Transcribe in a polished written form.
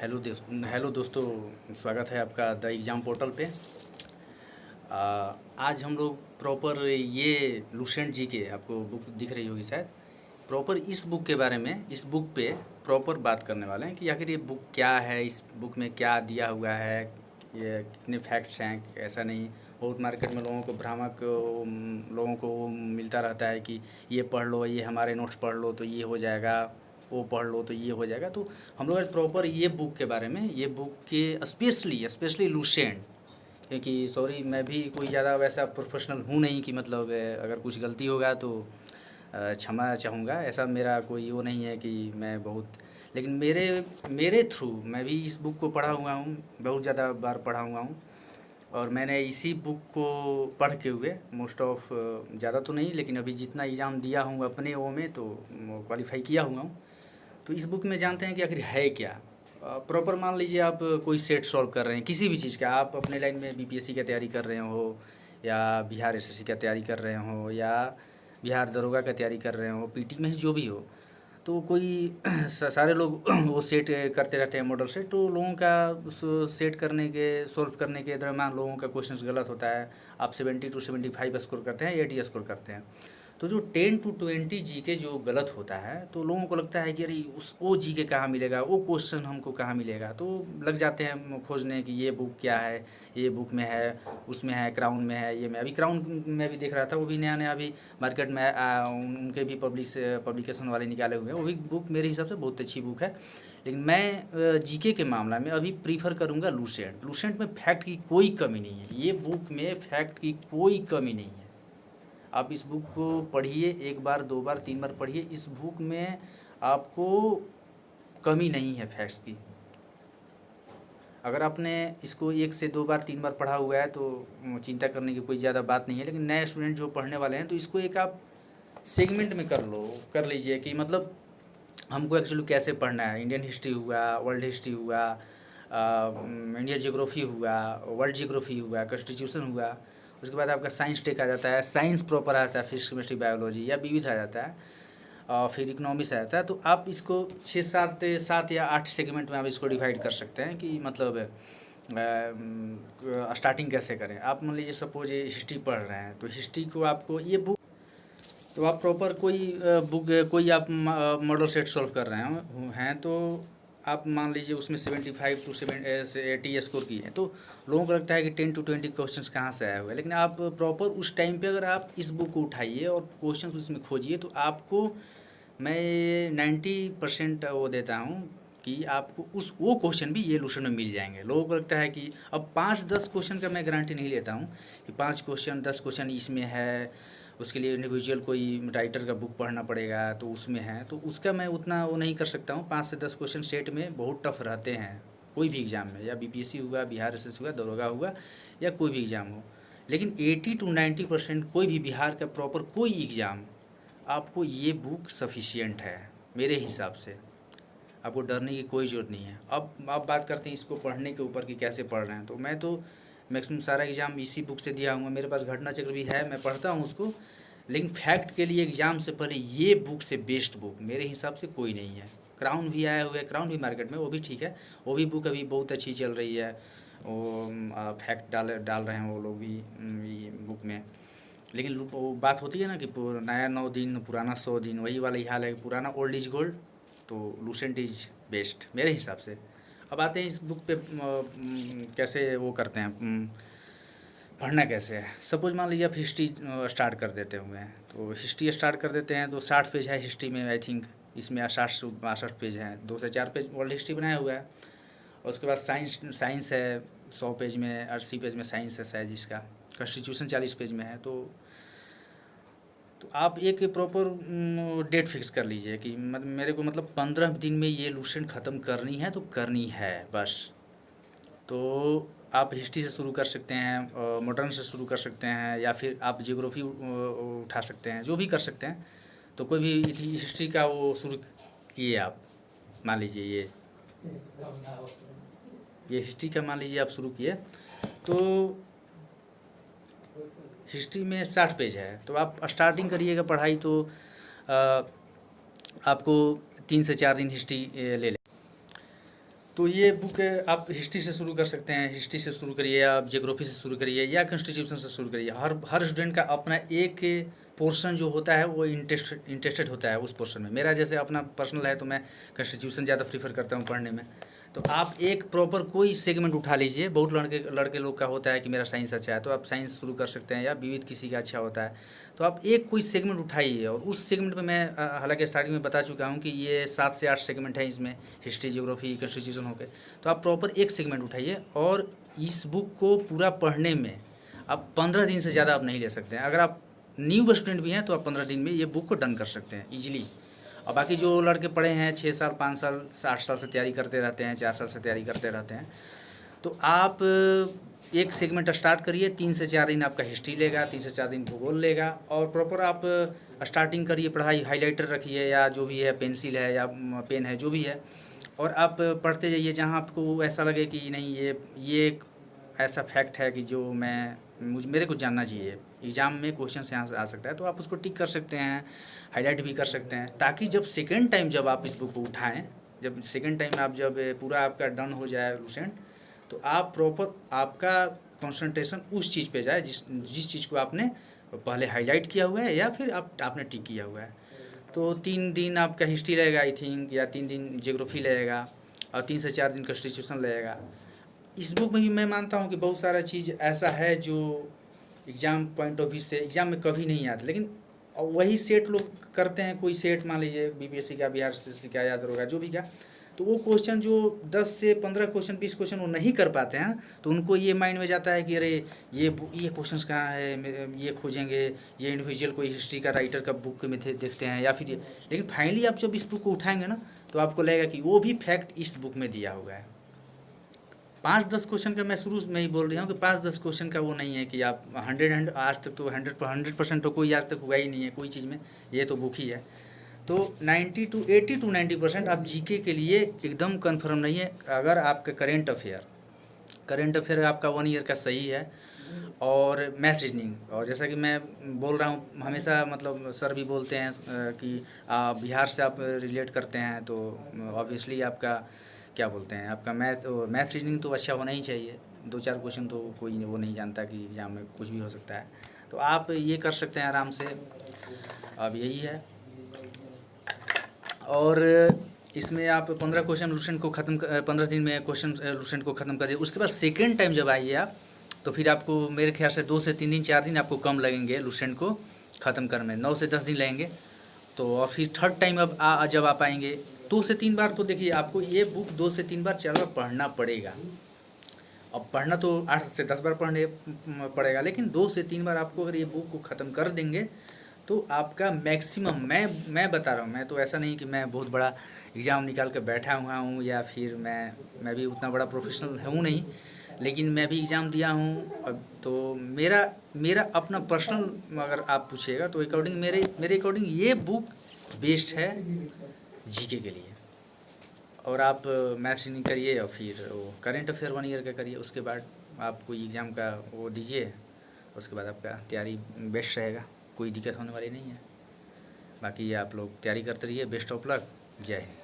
Hello दोस्तों, स्वागत है आपका द एग्ज़ाम पोर्टल पे। आज हम लोग प्रॉपर ये लुसेंट जी के आपको बुक दिख रही होगी शायद। प्रॉपर इस बुक के बारे में, इस बुक पे प्रॉपर बात करने वाले हैं कि आखिर ये बुक क्या है, इस बुक में क्या दिया हुआ है, ये कितने फैक्ट्स हैं। ऐसा नहीं, बहुत मार्केट में लोगों को भ्रामक लोगों को वो मिलता रहता है कि ये पढ़ लो, ये हमारे नोट्स पढ़ लो तो ये हो जाएगा, वो पढ़ लो तो ये हो जाएगा। तो हम लोग आज प्रॉपर ये बुक के बारे में, ये बुक के स्पेशली स्पेशली लुसेंट, क्योंकि सॉरी मैं भी कोई ज़्यादा वैसा प्रोफेशनल हूँ नहीं कि मतलब अगर कुछ गलती होगा तो क्षमा चाहूँगा। ऐसा मेरा कोई वो नहीं है कि मैं बहुत, लेकिन मेरे मेरे थ्रू मैं भी इस बुक को पढ़ा हुआ हूँ, बहुत ज़्यादा बार पढ़ा हुआ हूँ। और मैंने इसी बुक को पढ़ के हुए मोस्ट ऑफ, ज़्यादा तो नहीं लेकिन अभी जितना एग्ज़ाम दिया हूँ अपने वो में तो क्वालिफाई किया हुआ हूँ। तो इस बुक में जानते हैं कि आखिर है क्या। प्रॉपर मान लीजिए आप कोई सेट सॉल्व कर रहे हैं किसी भी चीज़ का, आप अपने लाइन में बीपीएससी की तैयारी कर रहे हो, या बिहार एसएससी की तैयारी कर रहे हो, या बिहार दरोगा की तैयारी कर रहे हो, पीटी में जो भी हो, तो कोई सारे लोग वो सेट करते रहते हैं मॉडल सेट। तो लोगों का उस सेट करने के, सॉल्व करने के दरम्यान लोगों का क्वेश्चन गलत होता है। आप 70 to 75 स्कोर करते हैं, 80 स्कोर करते हैं। तो जो 10 to 20 जीके जो गलत होता है तो लोगों को लगता है कि अरे उस वो जीके कहाँ मिलेगा, वो क्वेश्चन हमको कहाँ मिलेगा। तो लग जाते हैं खोजने कि ये बुक क्या है, ये बुक में है, उसमें है, क्राउन में है, ये में। अभी क्राउन में भी देख रहा था, वो भी नया नया अभी मार्केट में उनके भी पब्लिकेशन वाले निकाले हुए हैं। वो भी बुक मेरे हिसाब से बहुत अच्छी बुक है। लेकिन मैं जीके के मामला में अभी प्रीफर करूँगा लुसेंट। लुसेंट में फैक्ट की कोई कमी नहीं है, ये बुक में फैक्ट की कोई कमी नहीं है। आप इस बुक को पढ़िए, एक बार, दो बार, तीन बार पढ़िए, इस बुक में आपको कमी नहीं है फैक्ट्स की। अगर आपने इसको एक से दो बार, तीन बार पढ़ा हुआ है तो चिंता करने की कोई ज़्यादा बात नहीं है। लेकिन नए स्टूडेंट जो पढ़ने वाले हैं तो इसको एक आप सेगमेंट में कर लीजिए कि मतलब हमको एक्चुअली कैसे पढ़ना है। इंडियन हिस्ट्री हुआ, वर्ल्ड हिस्ट्री हुआ, इंडियन जियोग्राफी हुआ, वर्ल्ड जियोग्राफी हुआ, कॉन्स्टिट्यूशन हुआ। उसके बाद आपका साइंस टेक आ जाता है, साइंस प्रॉपर आ जाता है, फिजिक्स केमिस्ट्री बायोलॉजी या विविध आ जाता है, और फिर इकोनॉमिक्स आ जाता है। तो आप इसको 6 7 या 8 सेगमेंट में आप इसको डिवाइड कर सकते हैं कि मतलब स्टार्टिंग कैसे करें। आप मान लीजिए सपोज ये हिस्ट्री पढ़ रहे हैं तो हिस्ट्री को आपको ये बुक, तो आप प्रॉपर कोई बुक, कोई आप मॉडल सेट सॉल्व कर रहे हैं तो आप मान लीजिए उसमें 75 to 80 स्कोर की है। तो लोगों को लगता है कि 10 to 20 क्वेश्चंस कहाँ से आए हुए हैं। लेकिन आप प्रॉपर उस टाइम पे अगर आप इस बुक को उठाइए और क्वेश्चंस उसमें खोजिए तो आपको मैं 90% वो देता हूँ कि आपको उस वो क्वेश्चन भी ये लूशन में मिल जाएंगे। लोगों को लगता है कि अब 5-10 क्वेश्चन का मैं गारंटी नहीं लेता हूँ कि 5 क्वेश्चन 10 क्वेश्चन इसमें है, उसके लिए इंडिविजुअल कोई राइटर का बुक पढ़ना पड़ेगा तो उसमें है। तो उसका मैं उतना वो नहीं कर सकता हूँ। 5 से 10 क्वेश्चन सेट में बहुत टफ रहते हैं कोई भी एग्ज़ाम में, या बीपीएससी हुआ, बिहार एसएससी हुआ, दरोगा हुआ, या कोई भी एग्ज़ाम हो। लेकिन 80 to 90% कोई भी बिहार का प्रॉपर कोई एग्ज़ाम, आपको ये बुक सफिशियंट है मेरे हिसाब से। आपको डरने की कोई ज़रूरत नहीं है। अब बात करते हैं इसको पढ़ने के ऊपर कि कैसे पढ़ रहे हैं। तो मैं तो मैक्सिमम सारा एग्ज़ाम इसी बुक से दिया हूँ। मेरे पास घटना चक्र भी है, मैं पढ़ता हूँ उसको। लेकिन फैक्ट के लिए एग्ज़ाम से पहले ये बुक से बेस्ट बुक मेरे हिसाब से कोई नहीं है। क्राउन भी आया हुआ है, क्राउन भी मार्केट में, वो भी ठीक है, वो भी बुक अभी बहुत अच्छी चल रही है। वो फैक्ट डाल रहे हैं वो लोग भी ये बुक में। लेकिन वो बात होती है ना कि नया 9 दिन, पुराना 100 दिन, वही वाला ही हाल है। पुराना ओल्ड इज गोल्ड, तो लूसेंट इज बेस्ट मेरे हिसाब से। अब आते हैं इस बुक पे कैसे वो करते हैं, पढ़ना कैसे है। सपोज मान लीजिए आप हिस्ट्री स्टार्ट कर देते हुए हैं, तो हिस्ट्री स्टार्ट कर देते हैं तो 60 पेज है हिस्ट्री में आई थिंक। इसमें 60 पेज हैं, 2 से 4 पेज वर्ल्ड हिस्ट्री बनाया हुआ है। और उसके बाद साइंस है 100 पेज में, 80 पेज में साइंस है शायद इसका। कॉन्स्टिट्यूशन 40 पेज में है। तो आप एक प्रॉपर डेट फिक्स कर लीजिए कि मेरे को मतलब 15 दिन में ये लूसेंट ख़त्म करनी है तो करनी है बस। तो आप हिस्ट्री से शुरू कर सकते हैं, मॉडर्न से शुरू कर सकते हैं, या फिर आप जियोग्राफी उठा सकते हैं, जो भी कर सकते हैं। तो कोई भी हिस्ट्री का वो शुरू किए आप, मान लीजिए ये हिस्ट्री का मान लीजिए आप शुरू किए। तो हिस्ट्री में 60 पेज है, तो आप स्टार्टिंग करिएगा पढ़ाई तो आपको 3 से 4 दिन हिस्ट्री ले लें। तो ये बुक आप हिस्ट्री से शुरू कर सकते हैं, हिस्ट्री से शुरू करिए, आप ज्योग्राफी से शुरू करिए या कॉन्स्टिट्यूशन से शुरू करिए। हर स्टूडेंट का अपना एक पोर्शन जो होता है वो इंटरेस्टेड होता है उस पोर्शन में। मेरा जैसे अपना पर्सनल है तो मैं कॉन्स्टिट्यूशन ज़्यादा प्रीफर करता हूँ पढ़ने में। तो आप एक प्रॉपर कोई सेगमेंट उठा लीजिए। बहुत लड़के लोग का होता है कि मेरा साइंस अच्छा है तो आप साइंस शुरू कर सकते हैं, या विविध किसी का अच्छा होता है तो आप एक कोई सेगमेंट उठाइए। और उस सेगमेंट में मैं हालांकि स्टार्टिंग में बता चुका हूँ कि ये 7 से 8 सेगमेंट है इसमें, हिस्ट्री, ज्योग्राफी, कॉन्स्टिट्यूशन हो गए। तो आप प्रॉपर एक सेगमेंट उठाइए और इस बुक को पूरा पढ़ने में आप 15 दिन से ज़्यादा आप नहीं ले सकते हैं। अगर आप न्यू स्टूडेंट भी हैं तो आप 15 दिन में ये बुक को डन कर सकते हैं ईजिली। और बाकी जो लड़के पढ़े हैं 6 साल, 5 साल, 8 साल से तैयारी करते रहते हैं, 4 साल से तैयारी करते रहते हैं, तो आप एक सेगमेंट स्टार्ट करिए। 3 से 4 दिन आपका हिस्ट्री लेगा, 3 से 4 दिन भूगोल लेगा, और प्रॉपर आप स्टार्टिंग करिए पढ़ाई। हाइलाइटर रखिए या जो भी है, पेंसिल है या पेन है, जो भी है, और आप पढ़ते जाइए जहाँ आपको ऐसा लगे कि नहीं ये एक ऐसा फैक्ट है कि जो मेरे को जानना चाहिए, एग्ज़ाम में क्वेश्चन यहाँ से आ सकता है, तो आप उसको टिक कर सकते हैं, हाईलाइट भी कर सकते हैं, ताकि जब सेकेंड टाइम जब आप इस बुक को उठाएं, जब सेकेंड टाइम आप जब पूरा आपका डन हो जाए लूसेंट, तो आप प्रॉपर आपका कंसंट्रेशन उस चीज़ पे जाए जिस चीज़ को आपने पहले हाईलाइट किया हुआ है या फिर आपने टिक किया हुआ है। तो 3 दिन आपका हिस्ट्री लगेगा आई थिंक, या 3 दिन ज्योग्राफी लगेगा, और 3 से 4 दिन कॉन्स्टिट्यूशन लगेगा। इस बुक में भी मैं मानता हूँ कि बहुत सारा चीज़ ऐसा है जो एग्ज़ाम पॉइंट ऑफ व्यू से एग्ज़ाम में कभी नहीं आता, लेकिन वही सेट लोग करते हैं। कोई सेट मान लीजिए बीपीएससी का, बिहार से क्या याद होगा, जो भी का, तो वो क्वेश्चन जो 10 से 15 क्वेश्चन, 20 क्वेश्चन वो नहीं कर पाते हैं, तो उनको ये माइंड में जाता है कि अरे ये क्वेश्चंस कहाँ है, ये खोजेंगे, ये इंडिविजुअल कोई हिस्ट्री का राइटर का बुक में देखते हैं या फिर ये। लेकिन फाइनली आप जब इस बुक को उठाएंगे ना, तो आपको लगेगा कि वो भी फैक्ट इस बुक में दिया हुआ है। 5-10 क्वेश्चन का मैं शुरू में ही बोल रहा हूँ कि 5-10 क्वेश्चन का वो नहीं है कि आप 100 आज तक तो 100% तो कोई आज तक हुआ ही नहीं है कोई चीज़ में, ये तो बुक ही है। तो 80 to 90% आप जीके के लिए एकदम कंफर्म नहीं है। अगर आपका करेंट अफेयर आपका 1 ईयर का सही है, और मैथ रीजनिंग, और जैसा कि मैं बोल रहा हूँ हमेशा, मतलब सर भी बोलते हैं कि बिहार से आप रिलेट करते हैं, तो ऑब्वियसली आपका क्या बोलते हैं, आपका मैथ रीजनिंग तो अच्छा होना ही चाहिए। 2-4 क्वेश्चन तो कोई वो नहीं जानता कि एग्ज़ाम में कुछ भी हो सकता है, तो आप ये कर सकते हैं आराम से। अब यही है, और इसमें आप 15 क्वेश्चन लूसेंट को ख़त्म 15 दिन में क्वेश्चन लूसेंट को ख़त्म कर दिए। उसके बाद सेकेंड टाइम जब आइए आप, तो फिर आपको मेरे ख्याल से 2 से 3 दिन, 4 दिन आपको कम लगेंगे लूसेंट को ख़त्म करने में, 9 से 10 दिन लगेंगे। तो और फिर थर्ड टाइम अब जब आप आएंगे 2 से 3 बार, तो देखिए आपको ये बुक 2 से 3 बार, 4 बार पढ़ना पड़ेगा। अब पढ़ना तो 8 से 10 बार पढ़ने पड़ेगा, लेकिन 2 से 3 बार आपको अगर ये बुक को ख़त्म कर देंगे तो आपका मैक्सिमम, मैं बता रहा हूँ, मैं तो ऐसा नहीं कि मैं बहुत बड़ा एग्ज़ाम निकाल कर बैठा हुआ हूँ, या फिर मैं भी उतना बड़ा प्रोफेशनल हूँ नहीं, लेकिन मैं भी एग्ज़ाम दिया हूँ। अब तो मेरा अपना पर्सनल अगर आप पूछिएगा तो अकॉर्डिंग मेरे अकॉर्डिंग ये बुक बेस्ट है जीके के लिए। और आप मैथ्स रीजनिंग करिए, और फिर वो करेंट अफेयर 1 ईयर का करिए। उसके बाद आप कोई एग्ज़ाम का वो दीजिए, उसके बाद आपका तैयारी बेस्ट रहेगा, कोई दिक्कत होने वाली नहीं है। बाकी आप लोग तैयारी करते रहिए। Best of luck. जय हिंद।